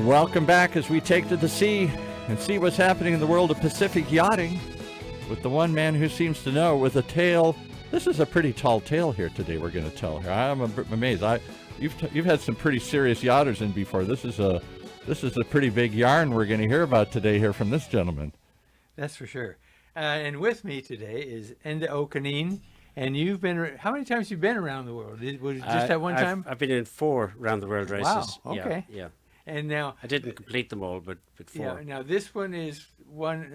Welcome back as we take to the sea and see what's happening in the world of Pacific yachting with the one man who seems to know with a tale. This is a pretty tall tale here today we're going to tell here. I'm amazed. You've had some pretty serious yachters in before. This is a pretty big yarn we're going to hear about today here from this gentleman. That's for sure. And with me today is Enda O'Coineen. And you've been, how many times have you been around the world? Was it just at one time? I've been in 4 round the world races. Wow, okay. Yeah. And now I didn't complete them all, but 4. Yeah, now this one is one,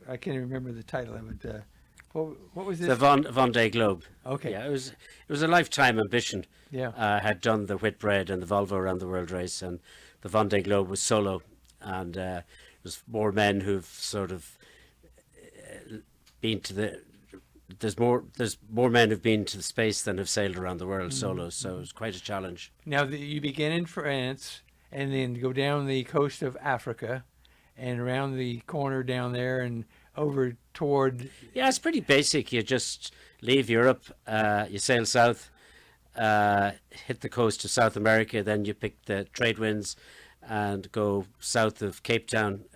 I can't even remember the title of it. What was this? The Vendée Globe. Okay. Yeah, it was a lifetime ambition. Yeah. I had done the Whitbread and the Volvo around the world race, and the Vendée Globe was solo. And it was more men who've sort of been to the... There's more men who've been to the space than have sailed around the world solo, so it was quite a challenge. Now, you begin in France and then go down the coast of Africa and around the corner down there and over toward... Yeah, it's pretty basic. You just leave Europe, you sail south, hit the coast of South America, then you pick the trade winds and go south of Cape Town.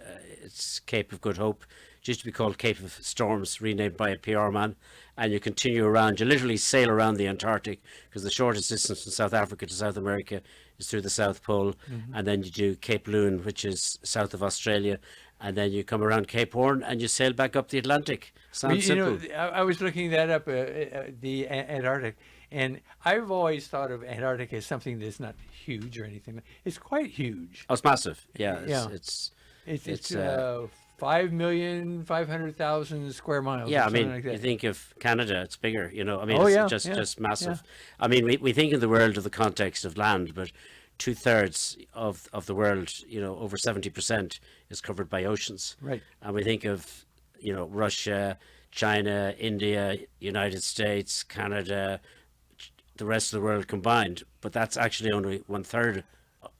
It's Cape of Good Hope. It used to be called Cape of Storms, renamed by a PR man. And you continue around. You literally sail around the Antarctic, because the shortest distance from South Africa to South America is through the South Pole. And then you do Cape Loon, which is south of Australia. And then you come around Cape Horn and you sail back up the Atlantic. Sounds simple. You know, I was looking that up, the Antarctic. And I've always thought of Antarctica as something that's not huge or anything. It's quite huge. Oh, it's massive. Yeah. It's 5,500,000 square miles. Yeah, I mean, like that. you think of Canada, it's bigger, you know. I mean, it's just massive. Yeah. I mean, we think in the world of the context of land, but 2/3 of the world, you know, over 70% is covered by oceans. Right. And we think of, you know, Russia, China, India, United States, Canada, the rest of the world combined, but that's actually only 1/3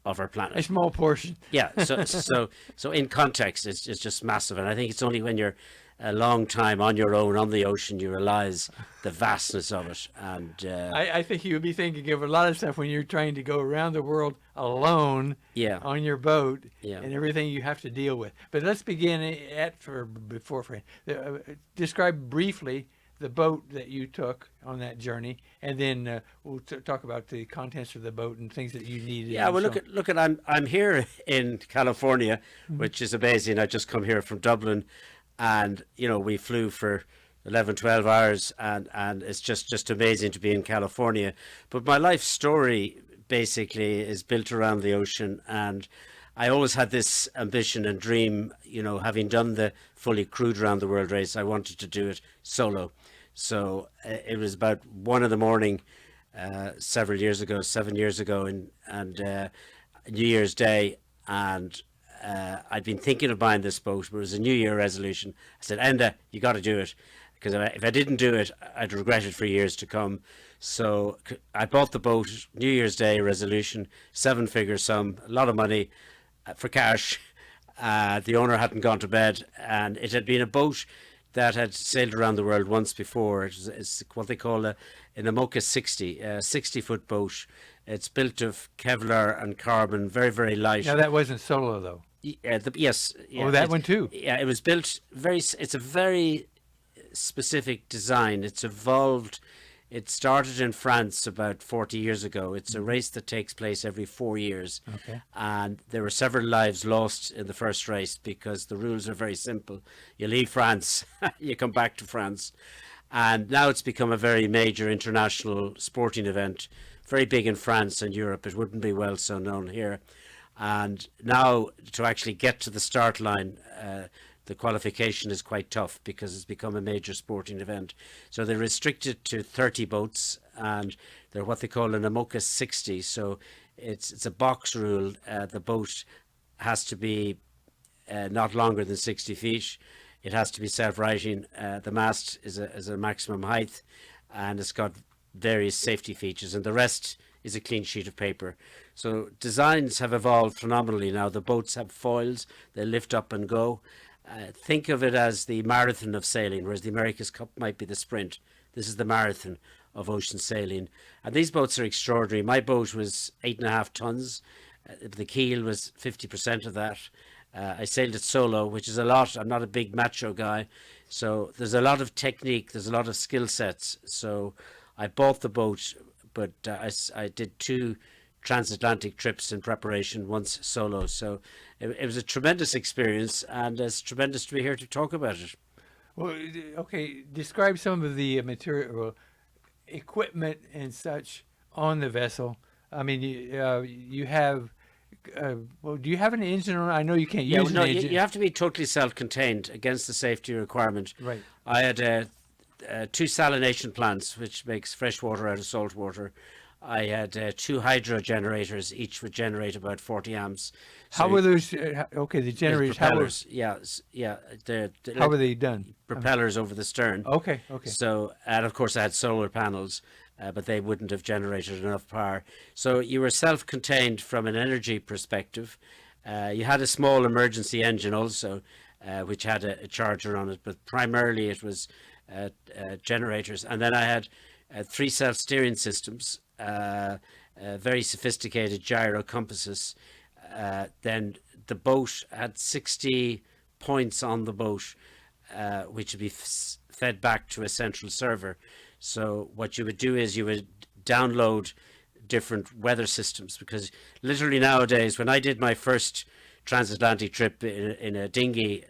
of our planet. A small portion. Yeah, so in context, it's just massive, and I think it's only when you're a long time on your own on the ocean you realize the vastness of it. And I think you would be thinking of a lot of stuff when you're trying to go around the world alone. Yeah. On your boat. Yeah. And everything you have to deal with. But let's begin describe briefly the boat that you took on that journey, and then we'll talk about the contents of the boat and things that you needed. Yeah, well, look at I'm here in California, which is amazing. I just come here from Dublin, and you know, we flew for 11-12 hours, and it's just amazing to be in California. But my life story basically is built around the ocean, and I always had this ambition and dream, you know, having done the fully crewed around the world race, I wanted to do it solo. So it was about 1 a.m. Seven years ago, and New Year's Day, and I'd been thinking of buying this boat, but it was a New Year resolution. I said, Enda, you got to do it, because if I didn't do it, I'd regret it for years to come. So I bought the boat, New Year's Day resolution, 7-figure sum, a lot of money for cash. The owner hadn't gone to bed, and it had been a boat that had sailed around the world once before. It's what they call an Imoca 60, a 60-foot boat. It's built of Kevlar and carbon, very, very light. Now, that wasn't solo, though. Yes. Yeah, that one too. Yeah, it was built it's a very specific design. It's evolved. It started in France about 40 years ago. It's a race that takes place every 4 years. Okay. And there were several lives lost in the first race because the rules are very simple. You leave France, you come back to France. And now it's become a very major international sporting event, very big in France and Europe. It wouldn't be well so known here. And now to actually get to the start line, the qualification is quite tough because it's become a major sporting event. So they're restricted to 30 boats, and they're what they call an Imoca 60. So it's a box rule. The boat has to be not longer than 60 feet. It has to be self-righting. The mast is a maximum height, and it's got various safety features, and the rest is a clean sheet of paper. So designs have evolved phenomenally now. The boats have foils. They lift up and go. Think of it as the marathon of sailing, whereas the America's Cup might be the sprint. This is the marathon of ocean sailing. And these boats are extraordinary. My boat was 8.5 tons. The keel was 50% of that. I sailed it solo, which is a lot. I'm not a big macho guy, so there's a lot of technique. There's a lot of skill sets. So I bought the boat, but I did 2 transatlantic trips in preparation, once solo. So it was a tremendous experience, and it's tremendous to be here to talk about it. Well, okay, describe some of the material, equipment and such on the vessel. I mean, you have, well, do you have an engine on? I know you can't use an engine. You have to be totally self-contained against the safety requirement. Right. I had 2 salination plants, which makes fresh water out of salt water. I had 2 hydro generators, each would generate about 40 amps. How were those? Okay, the generators. Propellers, How were they done? Propellers over the stern. Okay. So, and of course I had solar panels, but they wouldn't have generated enough power. So you were self-contained from an energy perspective. You had a small emergency engine also, which had a charger on it, but primarily it was generators. And then I had 3 self-steering systems, very sophisticated gyro compasses. Then the boat had 60 points on the boat, which would be fed back to a central server. So what you would do is you would download different weather systems, because literally nowadays, when I did my first transatlantic trip in a dinghy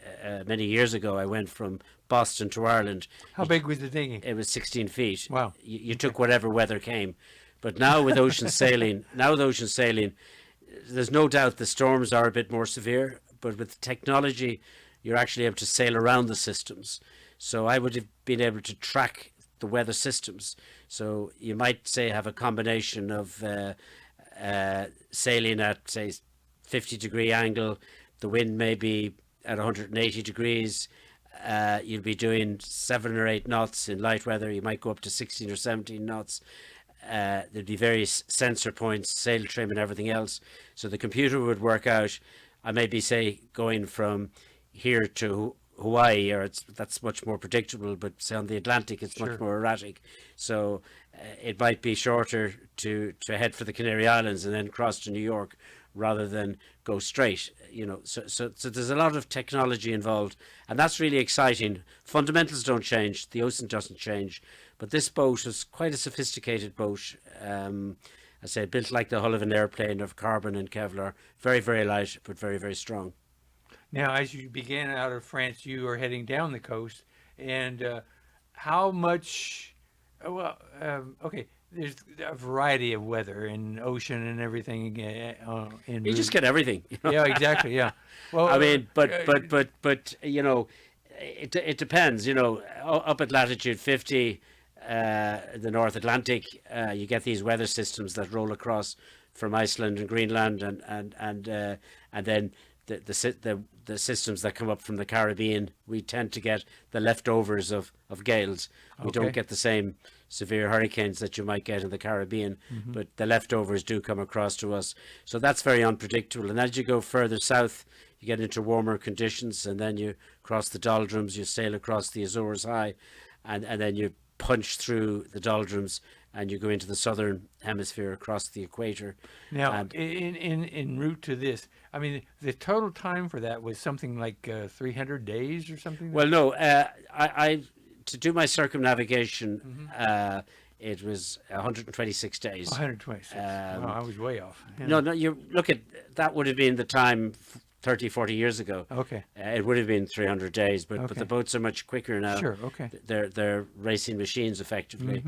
many years ago, I went from Boston to Ireland. How big was the dinghy? It was 16 feet. Wow. You took whatever weather came. But now with ocean sailing, there's no doubt the storms are a bit more severe, but with technology, you're actually able to sail around the systems. So I would have been able to track the weather systems. So you might say have a combination of sailing at, say, 50-degree angle, the wind may be at 180 degrees, you'll be doing 7 or 8 knots in light weather, you might go up to 16 or 17 knots. There'd be various sensor points, sail trim and everything else. So the computer would work out, I may be, say, going from here to Hawaii, or that's much more predictable, but say on the Atlantic it's much more erratic. So it might be shorter to head for the Canary Islands and then cross to New York rather than go straight, so there's a lot of technology involved, and that's really exciting. Fundamentals don't change, the ocean doesn't change, but this boat is quite a sophisticated boat. I say built like the hull of an airplane, of carbon and Kevlar, very, very light, but very, very strong. Now, as you began out of France, you are heading down the coast, and how much? Okay, there's a variety of weather and ocean and everything. You just get everything. Yeah, exactly. Yeah. Well, I mean, but it depends. Up at latitude 50, the North Atlantic, you get these weather systems that roll across from Iceland and Greenland, and then the systems that come up from the Caribbean, we tend to get the leftovers of gales. We don't get the same severe hurricanes that you might get in the Caribbean, but the leftovers do come across to us. So that's very unpredictable. And as you go further south, you get into warmer conditions, and then you cross the doldrums, you sail across the Azores High, and then you punch through the doldrums, and you go into the southern hemisphere across the equator. Now, en route to this, I mean, the total time for that was something like 300 days or something? Well, no, I to do my circumnavigation, it was 126 days. 126. I was way off. Yeah. No, you look at, that would have been the time 30, 40 years ago. Okay. It would have been 300 days, but the boats are much quicker now. Sure, okay. They're racing machines, effectively.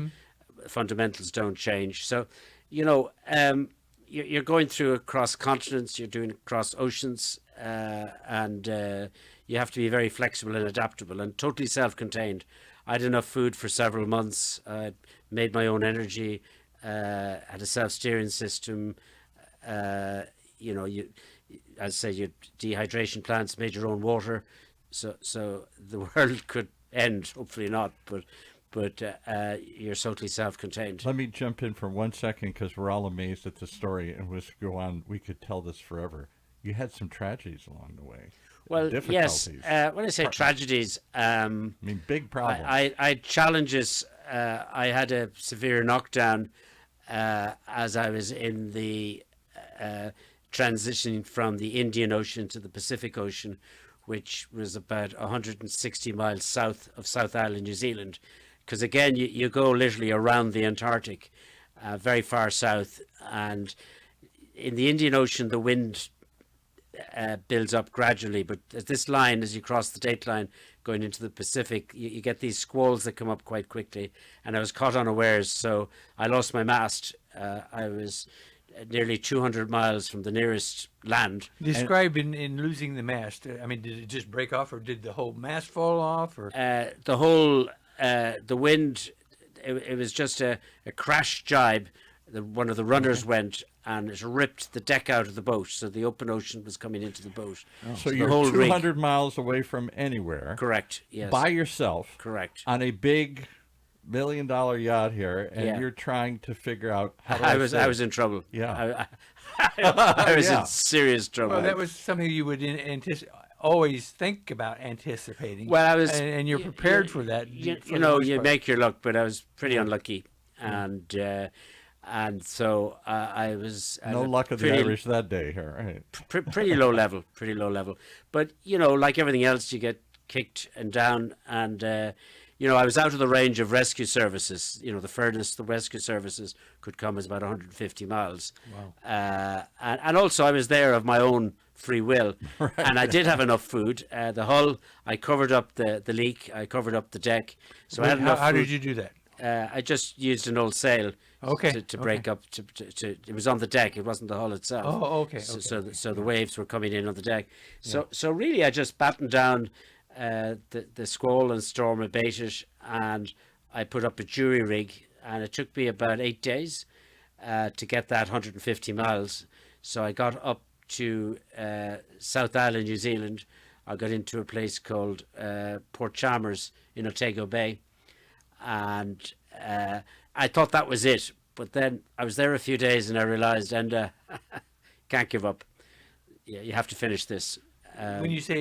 Fundamentals don't change. So, you're going through across continents, you're doing across oceans, and you have to be very flexible and adaptable and totally self-contained. I had enough food for several months. I made my own energy, had a self-steering system. You, as I say, you dehydration plants, made your own water. So the world could end, hopefully not, but you're totally self-contained. Let me jump in for 1 second, because we're all amazed at the story, and we'll go on. We could tell this forever. You had some tragedies along the way. Well, yes. When I say tragedies, I mean big problems. I had challenges. I had a severe knockdown as I was in the transitioning from the Indian Ocean to the Pacific Ocean, which was about 160 miles south of South Island, New Zealand. Because again, you go literally around the Antarctic, very far south. And in the Indian Ocean, the wind builds up gradually. But at this line, as you cross the date line going into the Pacific, you get these squalls that come up quite quickly. And I was caught unawares, so I lost my mast. I was nearly 200 miles from the nearest land. Describe in losing the mast. I mean, did it just break off, or did the whole mast fall off? Or the whole, the wind, it was just a crash jibe. One of the runners went, and it ripped the deck out of the boat. So the open ocean was coming into the boat. So the you're whole 200 miles away from anywhere. Correct, yes. By yourself. Correct. On a big $1 million yacht here, and you're trying to figure out how to I was in trouble. Yeah. I was Yeah. in serious trouble. well, that was something you would always think about anticipating. Well, I was, and you're prepared for that. You for the know, most you part. make your luck, but I was pretty unlucky, and so I was at no a luck of the pretty- Irish that day here, right? pretty low level, pretty low level. But you know, like everything else, you get kicked and down, and you know, I was out of the range of rescue services. You know, the furthest the rescue services could come is about 150 miles. Wow. And also I was there of my own free will, and I did have enough food. The hull, I covered up the leak, I covered up the deck, so I had enough How food. did you do that? I just used an old sail to break up. It was on the deck. It wasn't the hull itself. Oh, okay. So the waves were coming in on the deck. So really, I just battened down the squall and storm abated, and I put up a jury rig, and it took me about 8 days to get that 150 miles. So I got up to South Island, New Zealand. I got into a place called Port Chalmers in Otago Bay, and I thought that was it. But then I was there a few days, and I realized, Enda, can't give up. Yeah, you have to finish this. When you say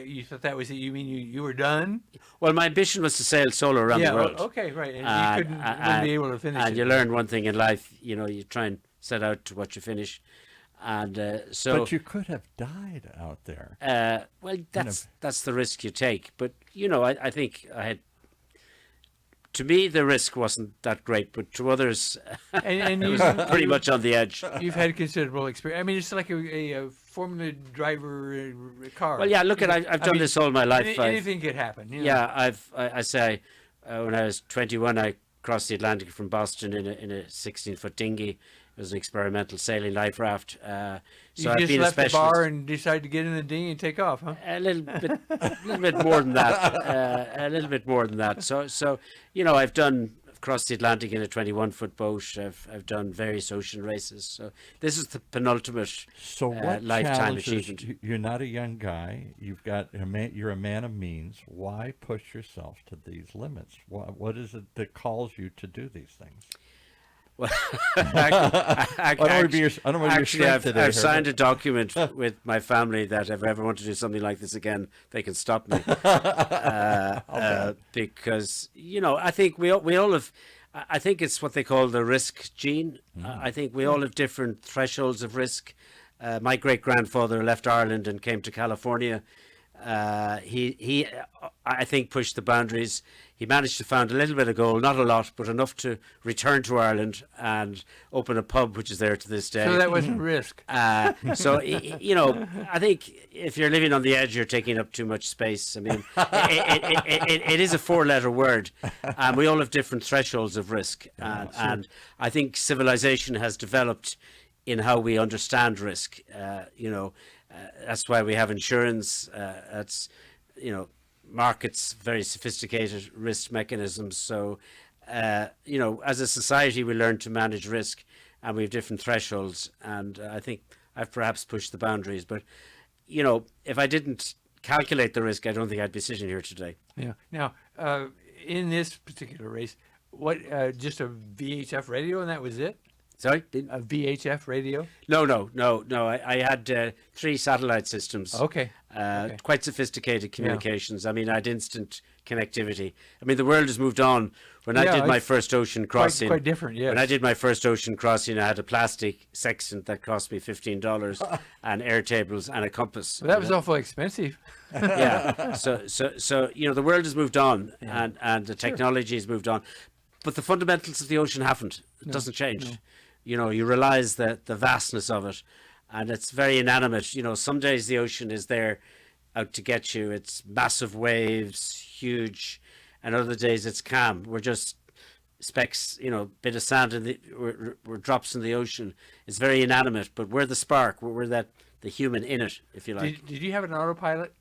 you thought that was it, you mean you were done? Well, my ambition was to sail solo around the world. Okay, right. And you wouldn't be able to finish and it. you learn one thing in life, you know, you try and set out to what you finish. And so... But you could have died out there. Well, that's the risk you take. But, you know, I think I had... To me, the risk wasn't that great, but to others, and it was pretty much on the edge. You've had considerable experience. I mean, it's like a Formula driver car. Well, yeah, look, I've done this all my life. Anything could happen. You know? Yeah, I say, when I was 21, I crossed the Atlantic from Boston in a 16-foot dinghy. It was an experimental sailing life raft. So you I've just been left a the specialist. bar and decided to get in the dinghy and take off, huh? A little bit more than that. A little bit more than that. So you know, I've crossed the Atlantic in a 21-foot boat. I've done various ocean races. So this is the penultimate So what lifetime challenges? achievement. You're not a young guy. You're a man of means. Why push yourself to these limits? What is it that calls you to do these things? Well, I don't want to be your actually, strength today. I've signed a document with my family that if I ever want to do something like this again, they can stop me. Because, you know, I think we all have, I think it's what they call the risk gene. I think we all have different thresholds of risk. My great-grandfather left Ireland and came to California. He I think, pushed the boundaries. He managed to find a little bit of gold, not a lot, but enough to return to Ireland and open a pub, which is there to this day. So that wasn't a risk. So, you know, I think if you're living on the edge, you're taking up too much space. I mean, it is a four-letter word, and we all have different thresholds of risk. And I think civilization has developed in how we understand risk. You know, that's why we have insurance. That's, you know, markets, very sophisticated risk mechanisms. So, you know, as a society, we learn to manage risk, and we have different thresholds. And I think I've perhaps pushed the boundaries. But, you know, if I didn't calculate the risk, I don't think I'd be sitting here today. Yeah. Now, in this particular race, what just a VHF radio, and that was it? Sorry? A VHF radio? No. I had 3 satellite systems. Okay. Quite sophisticated communications. I mean, I had instant connectivity. I mean, the world has moved on. When I did my first ocean crossing, quite different, yes. When I did my first ocean crossing, I had a plastic sextant that cost me $15 and airtables and a compass. Well, that was awful expensive. Yeah. So you know, the world has moved on, and the technology has moved on, but the fundamentals of the ocean haven't. It doesn't change. No. You know, you realize the vastness of it, and it's very inanimate. You know, some days the ocean is there out to get you. It's massive waves, huge, and other days it's calm. We're just specks, you know, bit of sand in the we're drops in the ocean. It's very inanimate, but we're the spark. We're the human in it, if you like. Did you have an autopilot?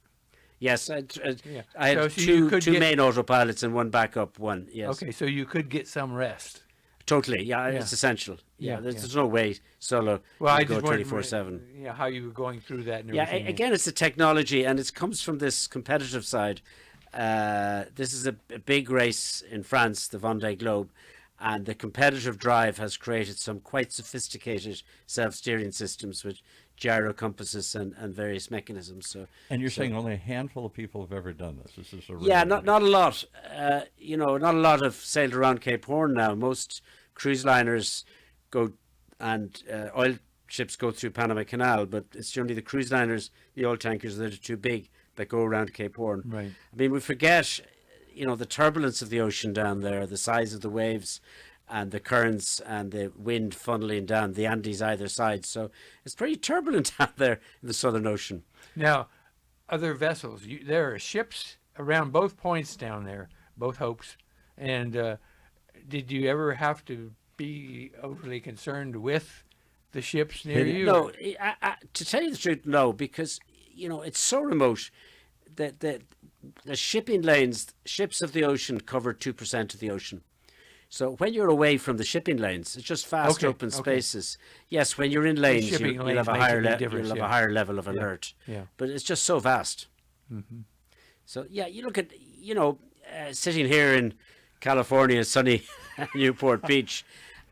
Yes, I had two main autopilots and one backup one. Yes. Okay, so you could get some rest. Totally, yeah. It's essential. There's no way solo. Well, I go 24/7. Yeah, how you were going through that and yeah, everything. Again, it's the technology, and it comes from this competitive side. This is a big race in France, the Vendée Globe, and the competitive drive has created some quite sophisticated self-steering systems with gyro compasses and various mechanisms. So, and you're saying only a handful of people have ever done this. This is a not a lot. You know, not a lot have sailed around Cape Horn now. Most cruise liners go and oil ships go through Panama Canal, but it's generally the cruise liners, the oil tankers that are too big that go around Cape Horn. Right. I mean, we forget, you know, the turbulence of the ocean down there, the size of the waves and the currents and the wind funneling down the Andes either side. So it's pretty turbulent out there in the Southern Ocean. Now, other vessels, there are ships around both points down there, both hopes. And did you ever have to be overly concerned with the ships near you? No, to tell you the truth, no, because, you know, it's so remote that the shipping lanes, ships of the ocean cover 2% of the ocean. So when you're away from the shipping lanes, it's just vast open spaces. Yes, when you're in lanes, you'll have a higher level of alert. Yeah. But it's just so vast. Mm-hmm. So yeah, you look at, you know, sitting here in California, sunny Newport Beach,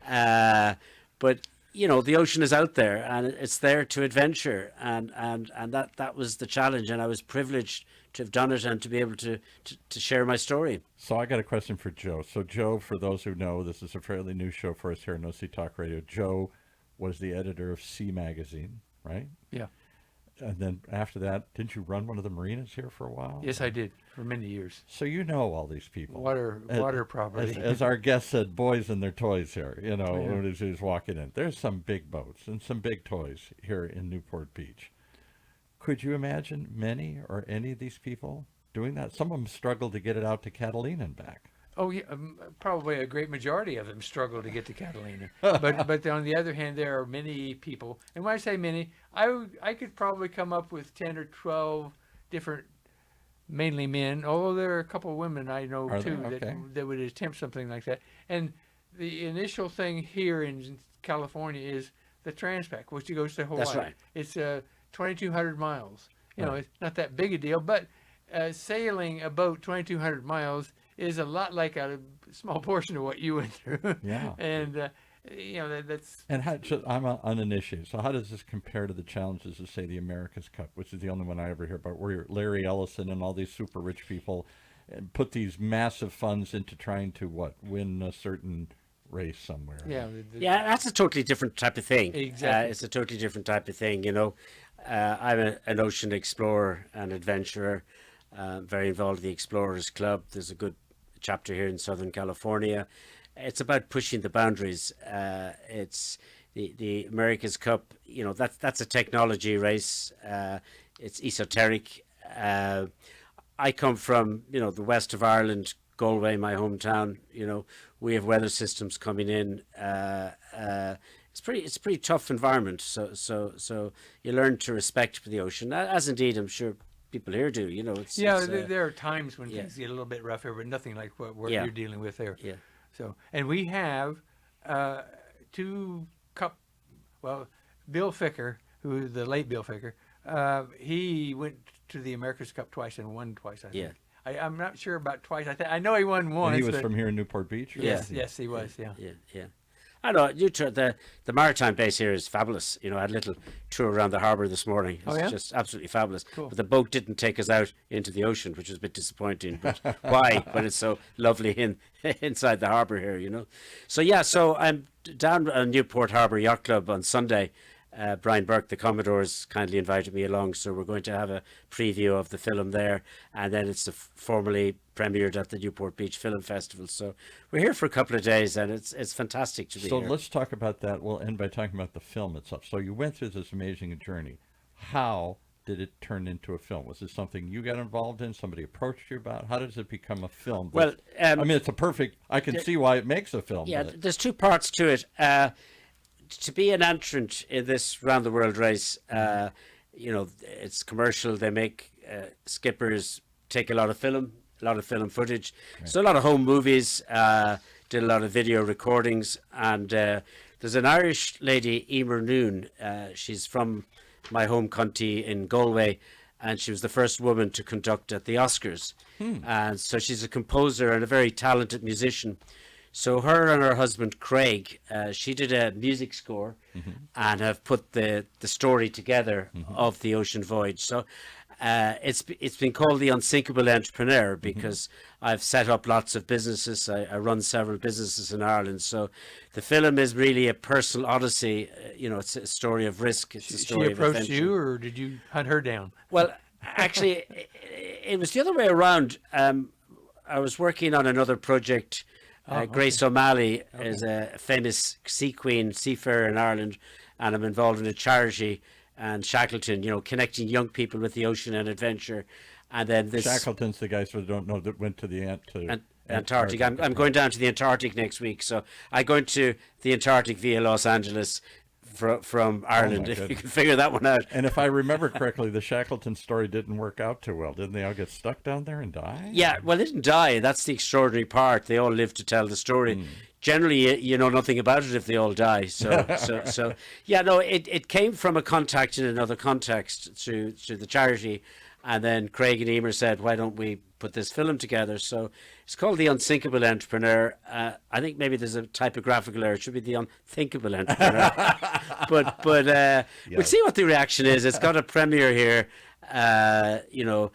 but you know, the ocean is out there and it's there to adventure, and that was the challenge, and I was privileged to have done it and to be able to share my story. So I got a question for Joe. So Joe, for those who know, this is a fairly new show for us here at OC Talk Radio. Joe was the editor of Sea Magazine, right? Yeah. And then after that, didn't you run one of the marinas here for a while? Yes, I did, for many years. So you know all these people. Water property. As our guest said, boys and their toys here, you know, when he was walking in. There's some big boats and some big toys here in Newport Beach. Could you imagine many or any of these people doing that? Some of them struggle to get it out to Catalina and back. Oh, yeah, probably a great majority of them struggle to get to Catalina. But on the other hand, there are many people, and when I say many, I could probably come up with 10 or 12 different, mainly men, although there are a couple of women I know too that would attempt something like that. And the initial thing here in California is the Transpac, which goes to Hawaii. That's right. It's 2,200 miles. You know, it's not that big a deal, but sailing a boat 2,200 miles is a lot like a small portion of what you went through. Yeah. And, you know, that's... And I'm uninitiated, so how does this compare to the challenges of, say, the America's Cup, which is the only one I ever hear about, where Larry Ellison and all these super rich people put these massive funds into trying to, win a certain race somewhere? Yeah. Yeah, that's a totally different type of thing. Exactly. It's a totally different type of thing, you know. I'm an ocean explorer and adventurer, very involved in the Explorers Club. There's a good chapter here in Southern California. It's about pushing the boundaries. It's the America's Cup, you know, that's a technology race. It's esoteric. I come from, you know, the west of Ireland, Galway, my hometown. You know, we have weather systems coming in. It's a pretty tough environment. So you learn to respect the ocean, as indeed I'm sure people here do. You know, there are times when things get a little bit rougher, but nothing like what you're dealing with there. Yeah. So, and we have Bill Ficker, who is the late Bill Ficker, he went to the America's Cup twice and won twice, I think. Yeah. I'm not sure about twice. I know he won once. And he was from here in Newport Beach? Yes, he was, yeah. Yeah. I know the maritime base here is fabulous. You know, I had a little tour around the harbour this morning. It's just absolutely fabulous. Cool. But the boat didn't take us out into the ocean, which was a bit disappointing. But why? When it's so lovely inside the harbour here, you know. So yeah, so I'm down at Newport Harbour Yacht Club on Sunday. Brian Burke, the Commodores, kindly invited me along, so we're going to have a preview of the film there, and then it's formally premiered at the Newport Beach Film Festival. So we're here for a couple of days, and it's fantastic to be here. So let's talk about that. We'll end by talking about the film itself. So you went through this amazing journey. How did it turn into a film? Was it something you got involved in? Somebody approached you about? How does it become a film? Well, I mean, it's a perfect. I can see why it makes a film. Yeah, there's two parts to it. To be an entrant in this round the world race, you know, it's commercial. They make skippers take a lot of film footage. Right. So a lot of home movies, did a lot of video recordings. And there's an Irish lady, Emer Noon. She's from my home county in Galway, and she was the first woman to conduct at the Oscars. And so she's a composer and a very talented musician. So her and her husband Craig, she did a music score and have put the story together of the ocean voyage. So it's been called the Unsinkable Entrepreneur because I've set up lots of businesses. I run several businesses in Ireland. So the film is really a personal odyssey. You know, it's a story of risk. It's a story of adventure. She approached you, or did you hunt her down? Well, actually, it was the other way around. I was working on another project. Grace O'Malley is a famous sea queen, seafarer in Ireland, and I'm involved in a charity and Shackleton, you know, connecting young people with the ocean and adventure. And then this Shackleton's the guys who don't know that went to the Antarctic. I'm going down to the Antarctic next week, so I go into the Antarctic via Los Angeles from Ireland, if you can figure that one out. And if I remember correctly, the Shackleton story didn't work out too well. Didn't they all get stuck down there and die? Yeah, well, they didn't die. That's the extraordinary part. They all live to tell the story. Generally, you know nothing about it if they all die. So yeah, no, it came from a contact in another context through the charity. And then Craig and Emer said, why don't we put this film together? So it's called The Unsinkable Entrepreneur. I think maybe there's a typographical error. It should be The Unthinkable Entrepreneur. but we'll see what the reaction is. It's got a premiere here. You know,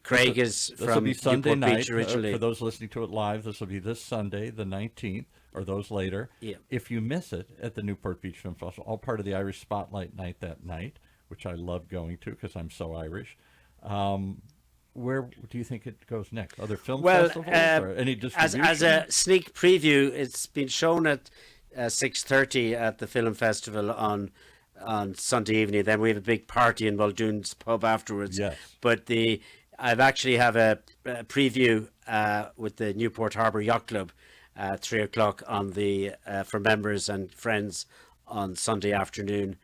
Craig is from Sunday Newport night, Beach originally. For those listening to it live, this will be this Sunday, the 19th, or those later. Yeah. If you miss it at the Newport Beach Film Festival, all part of the Irish Spotlight night that night, which I love going to because I'm so Irish. Where do you think it goes next? Other film festivals or any distribution? As a sneak preview, it's been shown at 6:30 at the film festival on Sunday evening. Then we have a big party in Muldoon's pub afterwards. Yes. But I've actually have a preview with the Newport Harbour Yacht Club at 3 o'clock on the for members and friends on Sunday afternoon.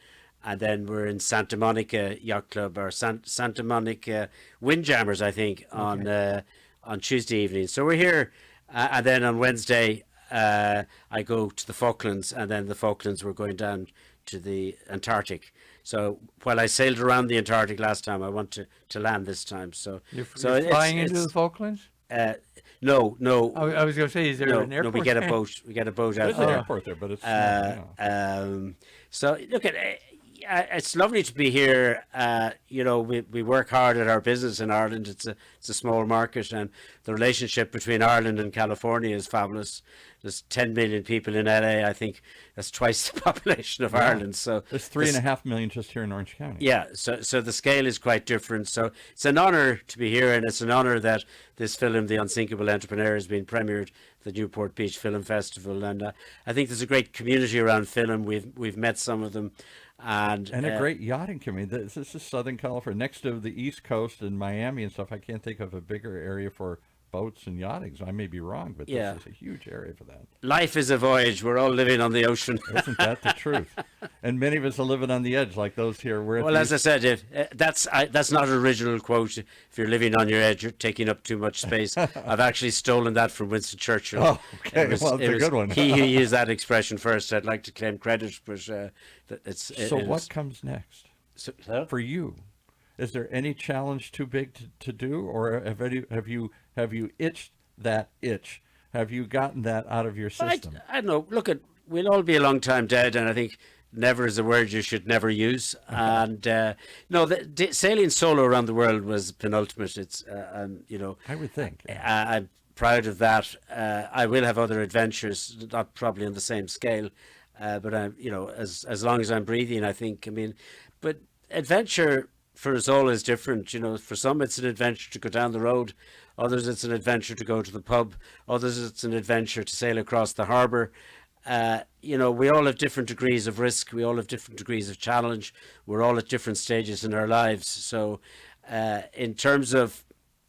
And then we're in Santa Monica Yacht Club, or Santa Monica Windjammers, I think, on Tuesday evening. So we're here. And then on Wednesday, I go to the Falklands, and then the Falklands we're going down to the Antarctic. So while I sailed around the Antarctic last time, I want to land this time. So you're flying into the Falklands? No. I was going to say, is there an airport? No, we get a boat. We get a boat out There's there. an airport there, but it's small, So look at it's lovely to be here. You know, we work hard at our business in Ireland. It's a small market, and the relationship between Ireland and California is fabulous. There's 10 million people in LA. I think that's twice the population of Ireland. So there's 3.5 million just here in Orange County. Yeah, so the scale is quite different. So it's an honor to be here, and it's an honor that this film, The Unsinkable Entrepreneur, has been premiered at the Newport Beach Film Festival. And I think there's a great community around film. We've met some of them. And a great yachting community. This is Southern California, next to the East Coast and Miami and stuff. I can't think of a bigger area for boats and yachting. So I may be wrong, but this is a huge area for that. Life is a voyage. We're all living on the ocean. Isn't that the truth? And many of us are living on the edge, like those here. Well, as I said, that's not an original quote. If you're living on your edge, you're taking up too much space. I've actually stolen that from Winston Churchill. Oh, okay. It's a good one. He who used that expression first. I'd like to claim credit, but So what comes next for you? Is there any challenge too big to do, or have you itched that itch? Have you gotten that out of your system? I don't know. Look, we'll all be a long time dead, and I think never is a word you should never use. And no, sailing solo around the world was penultimate. It's you know, I would think. I'm proud of that. I will have other adventures, not probably on the same scale, but I'm, you know, as long as I'm breathing, I think. I mean, but adventure for us all is different. You know, for some it's an adventure to go down the road, others it's an adventure to go to the pub, others it's an adventure to sail across the harbour. You know, we all have different degrees of risk. We all have different degrees of challenge. We're all at different stages in our lives. So, in terms of,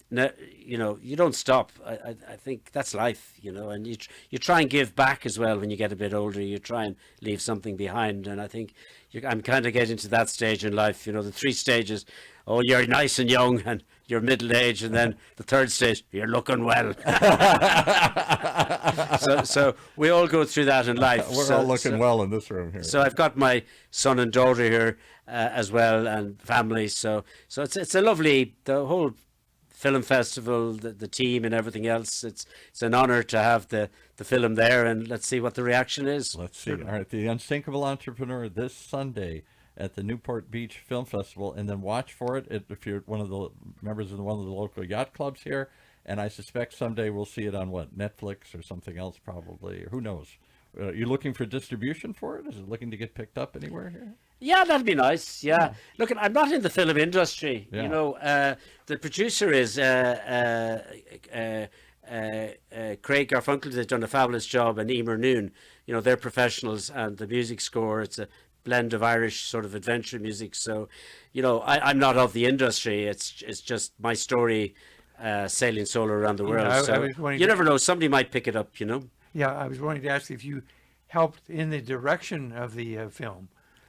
you know, you don't stop. I think that's life, you know, and you try and give back as well when you get a bit older. You try and leave something behind. And I think I'm kind of getting to that stage in life, you know, the 3 stages. Oh, you're nice and young and you're middle age, and then the 3rd stage, you're looking well. so we all go through that in life. We're all looking well in this room here. So I've got my son and daughter here as well, and family. So it's a lovely, the whole film festival, the team and everything else. It's an honour to have the film there, and let's see what the reaction is. Let's see. All right, the Unsinkable Entrepreneur this Sunday at the Newport Beach Film Festival, and then watch for it if you're one of the members of one of the local yacht clubs here. And I suspect someday we'll see it on Netflix or something else, probably. Who knows? You looking for distribution for it? Is it looking to get picked up anywhere here? Yeah, that'd be nice. Yeah. Look, I'm not in the film industry. Yeah. You know, the producer is Craig Garfunkel. They've done a fabulous job, and Emer Noon. You know, they're professionals, and the music score, it's a blend of Irish sort of adventure music. So, you know, I'm not of the industry. It's just my story, sailing solo around the world. You never know. Somebody might pick it up, you know. Yeah, I was wanting to ask if you helped in the direction of the film,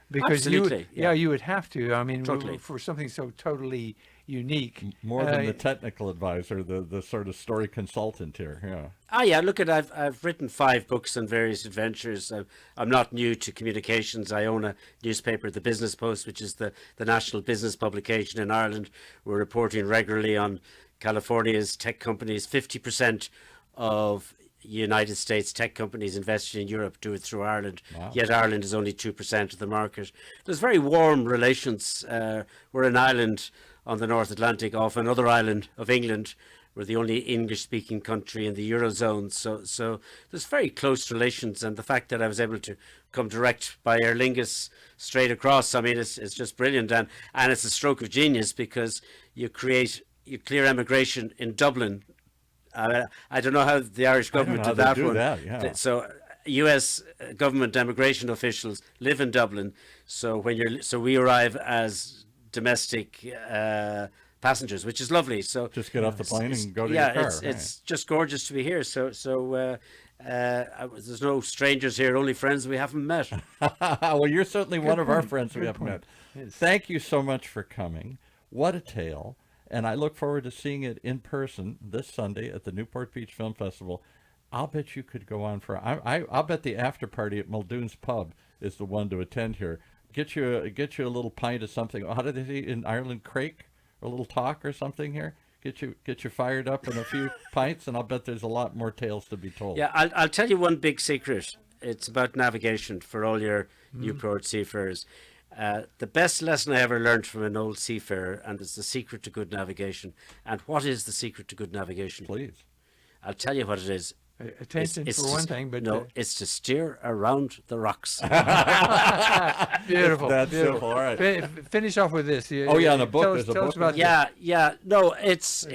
because Absolutely, you would have to. I mean, Totally. for something so totally unique. More than the technical advisor, the sort of story consultant here. Yeah. Yeah. Look, I've written 5 books on various adventures. I'm not new to communications. I own a newspaper, the Business Post, which is the national business publication in Ireland. We're reporting regularly on California's tech companies. 50% of United States tech companies invested in Europe do it through Ireland. Wow. Yet Ireland is only 2% of the market. There's very warm relations. We're an island on the North Atlantic off another island of England. We're the only English-speaking country in the Eurozone. So there's very close relations, and the fact that I was able to come direct by Aer Lingus straight across, I mean, it's just brilliant. And it's a stroke of genius, because you clear emigration in Dublin. I don't know how the Irish government did that one. Yeah. So U.S. government immigration officials live in Dublin. So we arrive as domestic passengers, which is lovely. So just get off the plane and go to your car. It's just gorgeous to be here. So there's no strangers here, only friends we haven't met. Well, you're certainly one of our friends we haven't met. Yes. Thank you so much for coming. What a tale. And I look forward to seeing it in person this Sunday at the Newport Beach Film Festival. I'll bet you could go on for. I'll bet the after party at Muldoon's Pub is the one to attend here. Get you a little pint of something. How do they say in Ireland? Crake, or a little talk or something here. Get you fired up in a few pints, and I'll bet there's a lot more tales to be told. Yeah, I'll tell you one big secret. It's about navigation for all your Newport seafarers. The best lesson I ever learned from an old seafarer, and it's the secret to good navigation. And what is the secret to good navigation? Please. I'll tell you what it is. Attention for one thing, but no, it's to steer around the rocks. Beautiful. That's beautiful. simple. All right. Finish off with this. On the book. Tell There's a us book. about Yeah. No, it's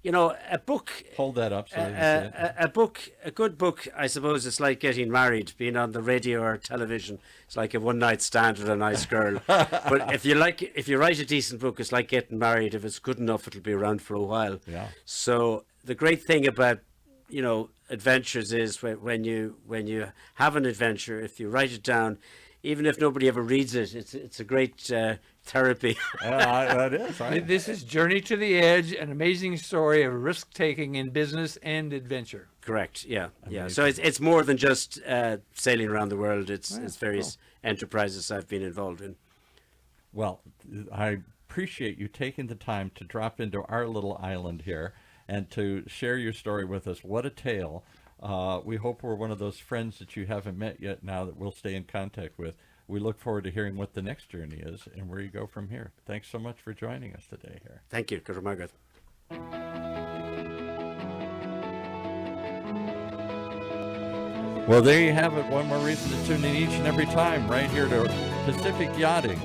you know, a book. Hold that up. So A good book, I suppose, it's like getting married, being on the radio or television. It's like a one-night stand with a nice girl. But if you write a decent book, it's like getting married. If it's good enough, it'll be around for a while. Yeah. So the great thing about, you know, adventures is when you have an adventure, if you write it down, even if nobody ever reads it, it's a great therapy. That is. Right. This is Journey to the Edge, an amazing story of risk-taking in business and adventure. Correct. Yeah. So it's more than just sailing around the world. It's various enterprises I've been involved in. Well, I appreciate you taking the time to drop into our little island here and to share your story with us. What a tale. We hope we're one of those friends that you haven't met yet now that we'll stay in contact with. We look forward to hearing what the next journey is and where you go from here. Thanks so much for joining us today here. Thank you. Good Margaret. Well, there you have it. One more reason to tune in each and every time right here to Pacific Yachting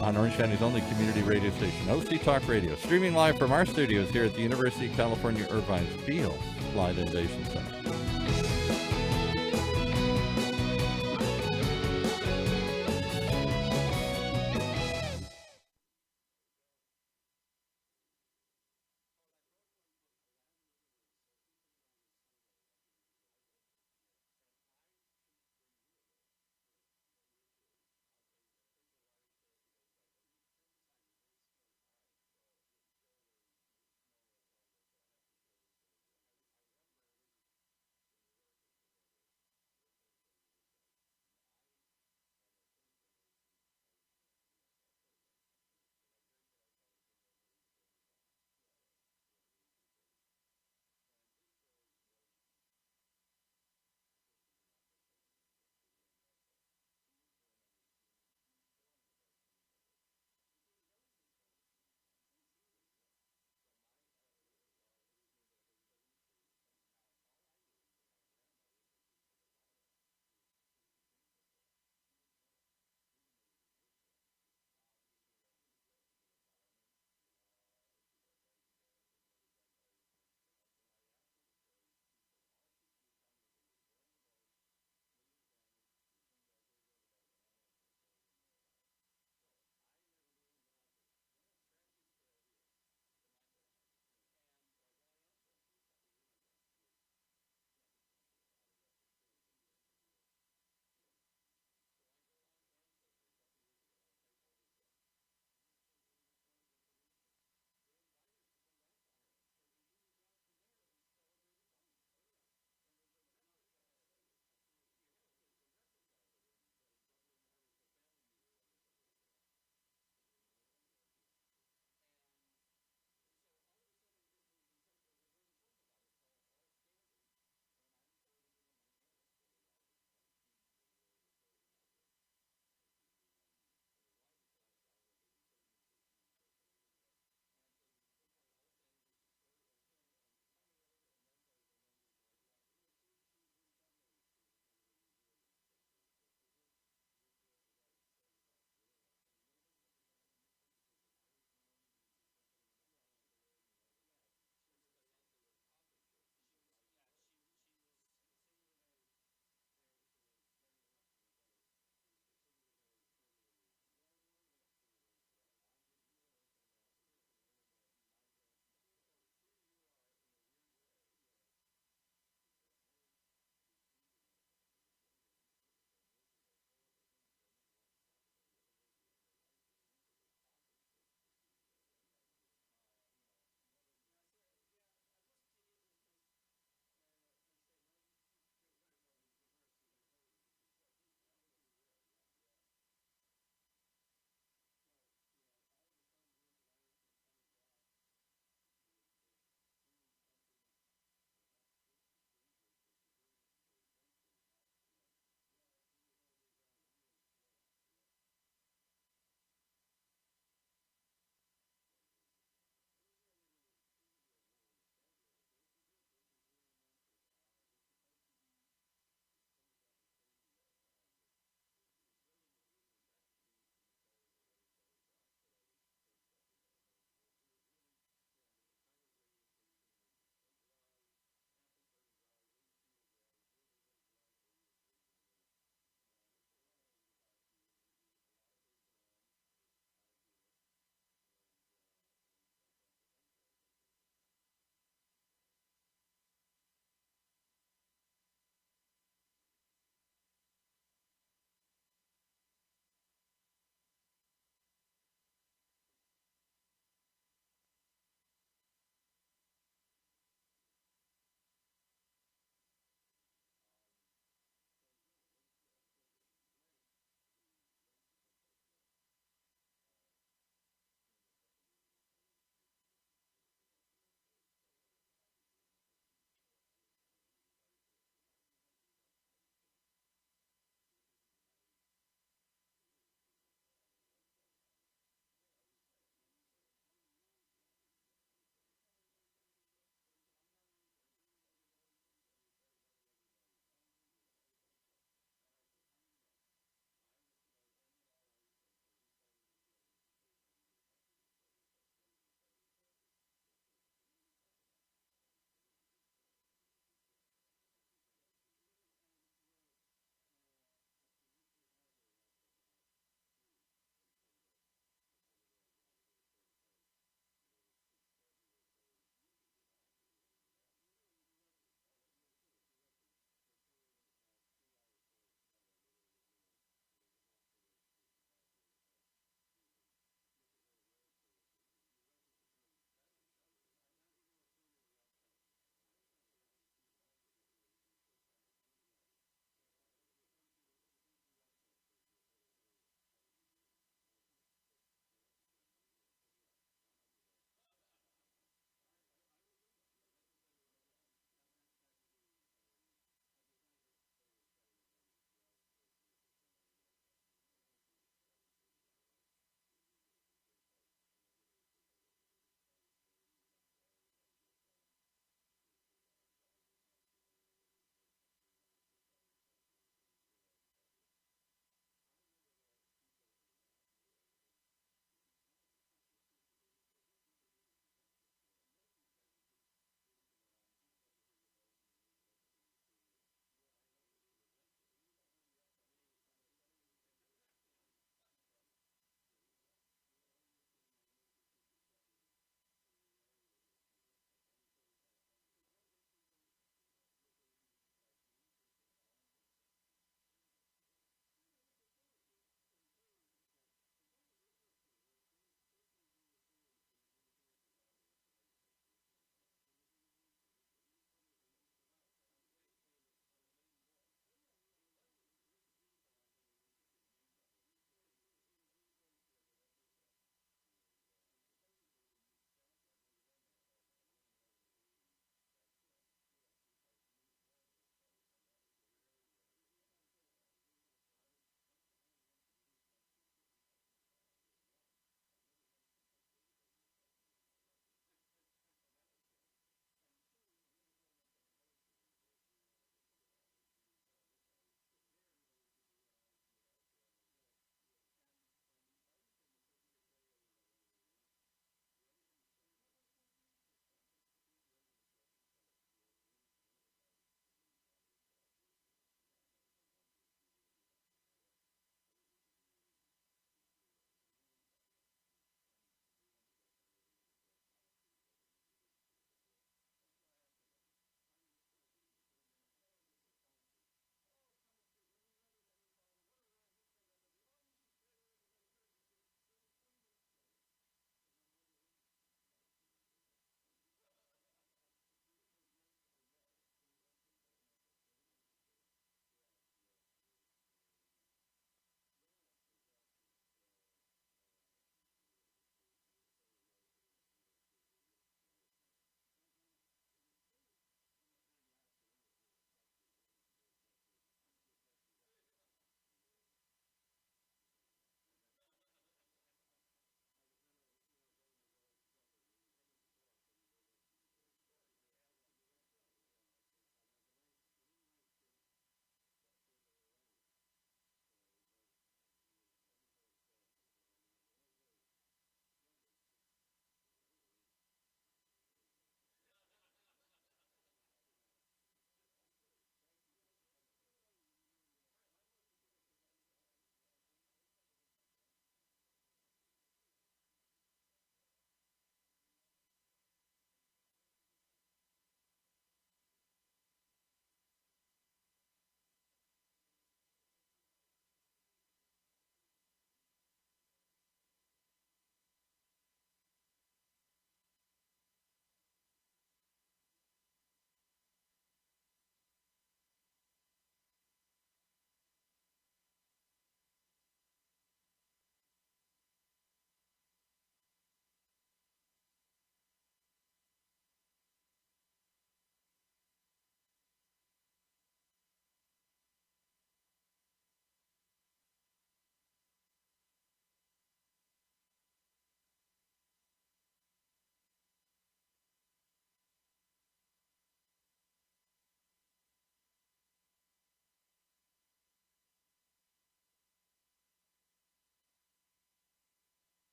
on Orange County's only community radio station, OC Talk Radio, streaming live from our studios here at the University of California, Irvine's Field Flight Innovation Center.